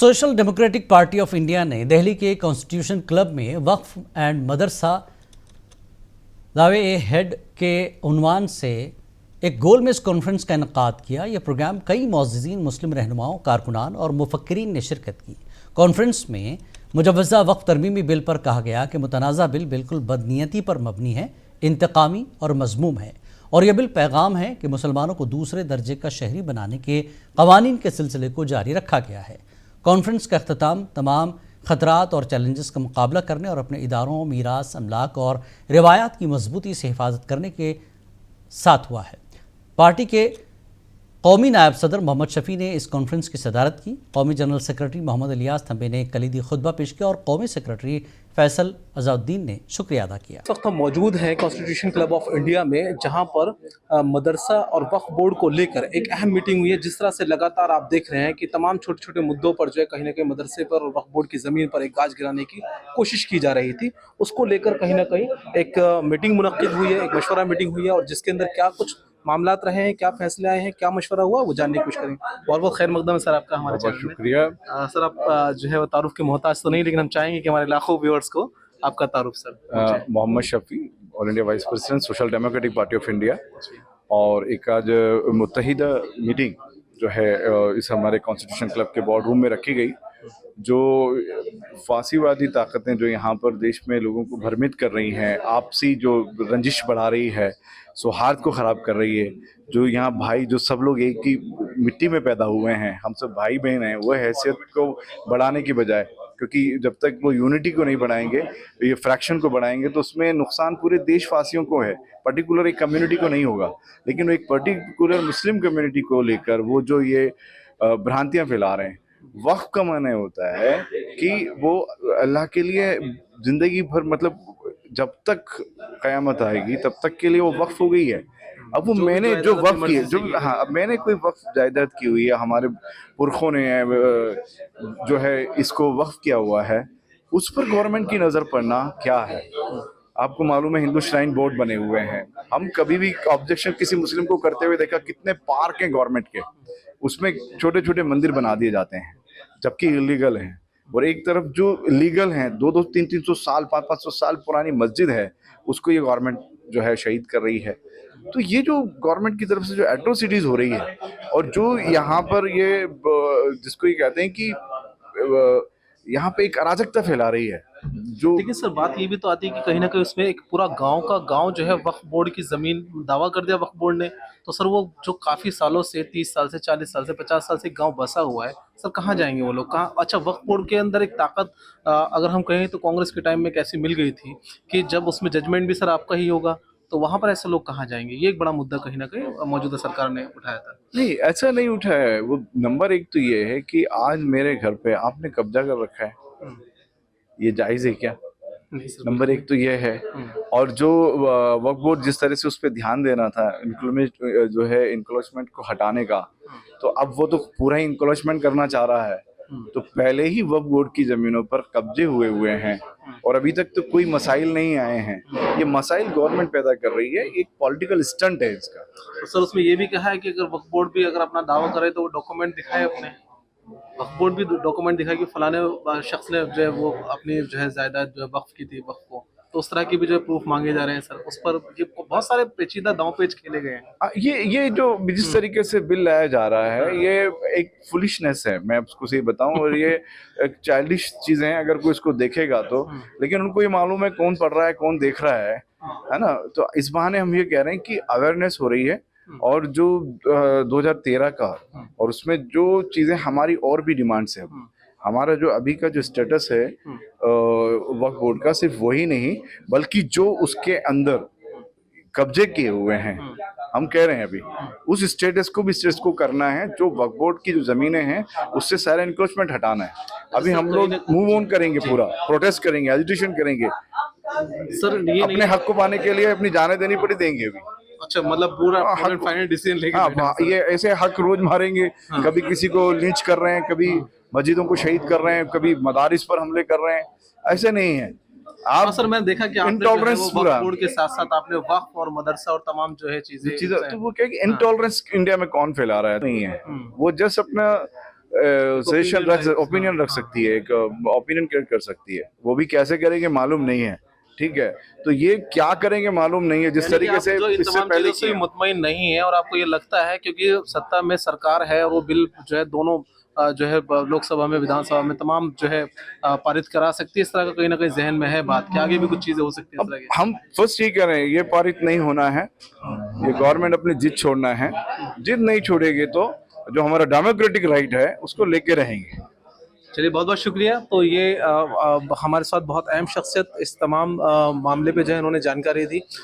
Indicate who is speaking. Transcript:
Speaker 1: Social democratic party of India ने दिल्ली के constitution club में वक्फ एंड मदरसा दावे ए हेड के उन्वान से एक गोल मेज कॉन्फ्रेंस का इनकाद किया। यह प्रोग्राम कई मोअज़्ज़िज़ीन, मुस्लिम रहनुमाओं, कारकुनान और मुफक्किरीन ने शिरकत की। कॉन्फ्रेंस में मुजव्वज़ा वक्फ तरमीमी बिल पर कहा गया कि मुतनाज़ा बिल बिल्कुल बदनीयती पर मबनी है, इंतकामी और मज़मूम है, और यह बिल पैगाम है कि मुसलमानों को दूसरे दर्जे का शहरी बनाने के कवानीन के सिलसिले को जारी रखा गया है। कॉन्फ्रेंस का अख्ताम तमाम ख़तरात और चैलेंजेस का मुकाबला करने और अपने इदारों, मीरास, अमलाक और रिवायात की मजबूती से हिफाजत करने के साथ हुआ है। पार्टी के कौमी नायब सदर मोहम्मद शफ़ी ने इस कॉन्फ्रेंस की सदारत की। कौमी जनरल सेक्रेटरी मोहम्मद इलियास थंबे ने कलीदी खुतबा पेश किया और कौमी सेक्रेटरी फैसल अज़ाउद्दीन ने शुक्रिया अदा किया।
Speaker 2: इस वक्त हम मौजूद हैं कॉन्स्टिट्यूशन क्लब ऑफ इंडिया में, जहां पर मदरसा और वक्फ बोर्ड को लेकर एक अहम मीटिंग हुई है। जिस तरह से लगातार आप देख रहे हैं कि तमाम छोटे छोटे मुद्दों पर जो है कहीं ना कहीं मदरसे पर और वक्फ बोर्ड की ज़मीन पर एक गाज गिराने की कोशिश की जा रही थी, उसको लेकर कहीं ना कहीं एक मीटिंग मुनक्किद हुई है, एक मशवरा मीटिंग हुई है, और जिसके अंदर क्या कुछ मामलात रहे हैं, क्या फैसले आए हैं, क्या मशवरा हुआ, वो जानने की कोशिश करेंगे। बहुत बहुत खैर मकदम है सर आपका हमारे चैनल में।
Speaker 3: शुक्रिया
Speaker 2: सर आप जो है वो तारुफ के मोहताज तो नहीं, लेकिन हम चाहेंगे कि हमारे लाखों व्यूअर्स को आपका तारुफ sir.
Speaker 3: Mohammad Shafi, all India vice president, social democratic party of India. और एक आज मुत्तहिदा मीटिंग जो है इस हमारे कॉन्स्टिट्यूशन क्लब के बोर्ड रूम में रखी गई। जो फासीवादी ताकतें जो यहाँ पर देश में लोगों को भ्रमित कर रही हैं, आपसी जो रंजिश बढ़ा रही है, सौहार्द को ख़राब कर रही है, जो यहाँ भाई जो सब लोग एक ही मिट्टी में पैदा हुए हैं, हम सब भाई बहन हैं, वो हैसियत को बढ़ाने की बजाय, क्योंकि जब तक वो यूनिटी को नहीं बढ़ाएंगे, ये फ्रैक्शन को बढ़ाएंगे, तो उसमें नुकसान पूरे देशवासियों को है, पर्टिकुलर एक कम्युनिटी को नहीं होगा। लेकिन एक पर्टिकुलर मुस्लिम कम्युनिटी को लेकर वो जो ये भ्रांतियाँ फैला रहे हैं। वक्फ का माने होता है कि वो अल्लाह के लिए ज़िंदगी भर, मतलब जब तक क़यामत आएगी तब तक के लिए वो वक्फ हो गई है। अब वो मैंने जो वक्फ की, जो हाँ, अब मैंने कोई वक्फ जायदाद की हुई है, हमारे पुरखों ने जो है इसको वक्फ किया हुआ है, उस पर गवर्नमेंट की नज़र पड़ना क्या है। आपको मालूम है हिंदू श्राइन बोर्ड बने हुए हैं, हम कभी भी ऑब्जेक्शन किसी मुस्लिम को करते हुए देखा, कितने पार्क हैं गवर्नमेंट के, उसमें छोटे छोटे मंदिर बना दिए जाते हैं जबकि इलीगल हैं। और एक तरफ जो लीगल हैं, 200, 300 साल, 500 साल पुरानी मस्जिद है, उसको ये गवर्नमेंट जो है शहीद कर रही है। तो ये जो गवर्नमेंट की तरफ से जो एट्रोसिटीज हो रही है, और जो यहाँ पर ये जिसको ये कहते हैं कि यहाँ पे एक अराजकता फैला रही है, जो
Speaker 2: लेकिन सर बात ये भी तो आती है कि कहीं ना कहीं उसमें एक पूरा गांव का गांव जो है वक्फ बोर्ड की जमीन दावा कर दिया वक्फ बोर्ड ने, तो सर वो जो काफी सालों से 30 साल से 40 साल से 50 साल से गांव बसा हुआ है, सर कहाँ जाएंगे वो लोग, कहाँ। अच्छा, वक्फ बोर्ड के अंदर एक ताकत अगर हम कहें तो कांग्रेस के टाइम में कैसी मिल गई थी कि जब उसमें जजमेंट भी सर आपका ही होगा, तो वहां पर ऐसे लोग कहाँ जाएंगे। ये एक बड़ा मुद्दा कहीं ना कहीं मौजूदा सरकार ने उठाया था।
Speaker 3: नहीं, ऐसा नहीं उठाया है। वो नंबर एक तो ये है कि आज मेरे घर पे आपने कब्जा कर रखा है, ये जायज़ है क्या? नंबर एक तो ये है। और जो वक्फ बोर्ड जिस तरह से उस पर ध्यान देना था, इंक्लोमेंट जो है इंक्रोचमेंट को हटाने का, तो अब वो तो पूरा ही इंक्रोचमेंट करना चाह रहा है। तो पहले ही वक्फ बोर्ड की जमीनों पर कब्जे हुए हैं और अभी तक तो कोई मसाइल नहीं आए हैं। ये मसाइल गवर्नमेंट पैदा कर रही है, एक पॉलिटिकल स्टंट है इसका।
Speaker 2: तो सर उसमें ये भी कहा है कि अगर वक्फ बोर्ड भी अगर अपना दावा करे तो वो डॉक्यूमेंट दिखाए, अपने वक्फ बोर्ड भी डॉक्यूमेंट दिखाए कि फलाने शख्स ने जो है वो अपनी जो है जायदाद जो है वक्फ की थी वक्फ को, तो उस तरह की भी जो है प्रूफ मांगे जा रहे हैं सर। उस पर ये बहुत सारे पेचीदा दांव पेच खेले गए हैं।
Speaker 3: ये जो जिस तरीके से बिल लाया जा रहा है, ये एक फुलिशनेस है, मैं उसको सही बताऊं, और ये एक चाइल्डिश चीजें हैं अगर कोई इसको देखेगा तो। लेकिन उनको ये मालूम है कौन पढ़ रहा है, कौन देख रहा है ना। तो इस बहाने हम ये कह रहे हैं कि अवेयरनेस हो रही है, और जो 2013 का, और उसमें जो चीजें हमारी और भी डिमांड्स है, हमारा जो अभी का जो स्टेटस है वक्फ बोर्ड का, सिर्फ वही नहीं बल्कि जो उसके अंदर कब्जे किए हुए हैं, हम कह रहे हैं अभी उस स्टेटस को भी स्टेटस को करना है। जो वक्फ बोर्ड की जो जमीनें हैं उससे सारा इंक्रोचमेंट हटाना है। अभी हम लोग मूव ऑन करेंगे, पूरा प्रोटेस्ट करेंगे, एजिटेशन करेंगे
Speaker 2: सर। ये
Speaker 3: अपने हक को पाने के लिए अपनी जानें देनी पड़ी देंगे अभी।
Speaker 2: अच्छा, मतलब पूरा फाइनल डिसीजन लेके
Speaker 3: हाँ, ये ऐसे हक रोज मारेंगे। कभी किसी को लिंच कर रहे हैं, कभी मस्जिदों को शहीद कर रहे हैं, कभी मदारिस पर हमले कर रहे हैं, ऐसे नहीं है।
Speaker 2: आप सर मैंने देखा कि आपने
Speaker 3: इंटॉलरेंस पूरा
Speaker 2: वक्फ बोर्ड के साथ साथ आपने वक्फ और मदरसा और तमाम जो है चीजें,
Speaker 3: तो वो क्या कि इंटॉलरेंस इंडिया में कौन फैला रहा है, नहीं है। वो जस्ट अपना सजेशन ओपिनियन रख सकती है, एक ओपिनियन क्रिएट कर सकती है। वो भी कैसे करेंगे मालूम नहीं है, ठीक है। तो ये क्या करेंगे मालूम नहीं है, जिस तरीके से
Speaker 2: जो इन
Speaker 3: इससे
Speaker 2: तमाम
Speaker 3: पहले
Speaker 2: चीजों से भी मुतमईन नहीं है और आपको ये लगता है क्योंकि सत्ता में सरकार है और वो बिल जो है दोनों जो है लोकसभा में विधानसभा में तमाम जो है पारित करा सकती है, इस तरह का कहीं ना कहीं जहन में है बात कि आगे भी कुछ चीजें हो सकती है इस तरह की।
Speaker 3: हम फर्स्ट ये कह रहे हैं, ये पारित नहीं होना है, ये गवर्नमेंट अपनी जिद छोड़ना है। जिद नहीं छोड़ेगी तो जो हमारा डेमोक्रेटिक राइट है उसको लेके रहेंगे।
Speaker 2: चलिए बहुत बहुत शुक्रिया। तो ये हमारे साथ बहुत अहम शख्सियत इस तमाम मामले पे जो है उन्होंने जानकारी दी।